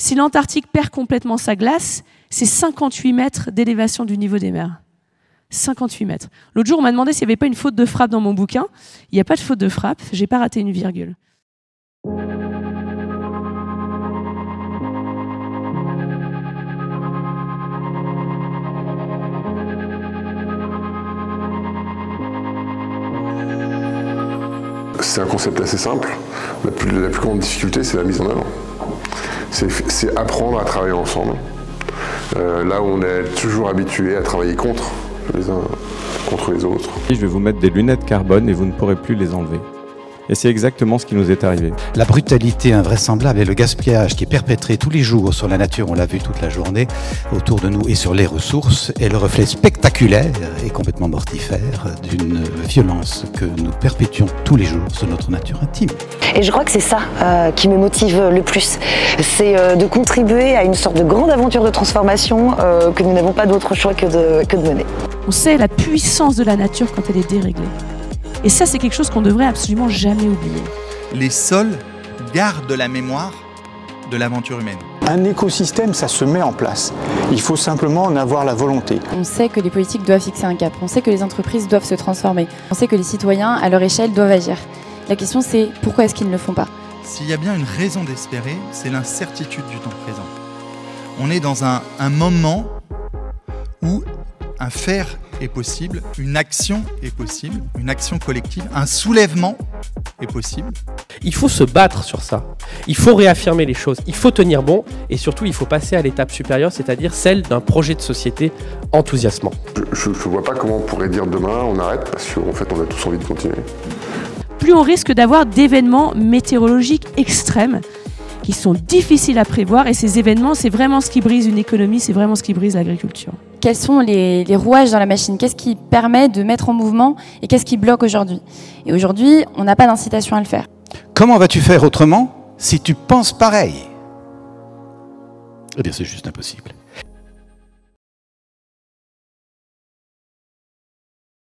Si l'Antarctique perd complètement sa glace, c'est 58 mètres d'élévation du niveau des mers. 58 mètres. L'autre jour, on m'a demandé s'il n'y avait pas une faute de frappe dans mon bouquin. Il n'y a pas de faute de frappe, j'ai pas raté une virgule. C'est un concept assez simple. La plus grande difficulté, c'est la mise en œuvre. C'est apprendre à travailler ensemble. Là où on est toujours habitué à travailler contre les uns contre les autres. Je vais vous mettre des lunettes carbone et vous ne pourrez plus les enlever. Et c'est exactement ce qui nous est arrivé. La brutalité invraisemblable et le gaspillage qui est perpétré tous les jours sur la nature, on l'a vu toute la journée, autour de nous et sur les ressources, est le reflet spectaculaire et complètement mortifère d'une violence que nous perpétuons tous les jours sur notre nature intime. Et je crois que c'est ça qui me motive le plus. C'est de contribuer à une sorte de grande aventure de transformation que nous n'avons pas d'autre choix que de mener. On sait la puissance de la nature quand elle est déréglée. Et ça, c'est quelque chose qu'on devrait absolument jamais oublier. Les sols gardent la mémoire de l'aventure humaine. Un écosystème, ça se met en place. Il faut simplement en avoir la volonté. On sait que les politiques doivent fixer un cap. On sait que les entreprises doivent se transformer. On sait que les citoyens, à leur échelle, doivent agir. La question, c'est pourquoi est-ce qu'ils ne le font pas? S'il y a bien une raison d'espérer, c'est l'incertitude du temps présent. On est dans un moment où un faire est possible, une action est possible, une action collective, un soulèvement est possible. Il faut se battre sur ça, il faut réaffirmer les choses, il faut tenir bon et surtout il faut passer à l'étape supérieure, c'est-à-dire celle d'un projet de société enthousiasmant. Je ne vois pas comment on pourrait dire demain on arrête parce qu'en fait on a tous envie de continuer. Plus on risque d'avoir d'événements météorologiques extrêmes qui sont difficiles à prévoir et ces événements, c'est vraiment ce qui brise une économie, c'est vraiment ce qui brise l'agriculture. Quels sont les rouages dans la machine? Qu'est-ce qui permet de mettre en mouvement et qu'est-ce qui bloque aujourd'hui? Et aujourd'hui, on n'a pas d'incitation à le faire. Comment vas-tu faire autrement si tu penses pareil? Eh bien, c'est juste impossible.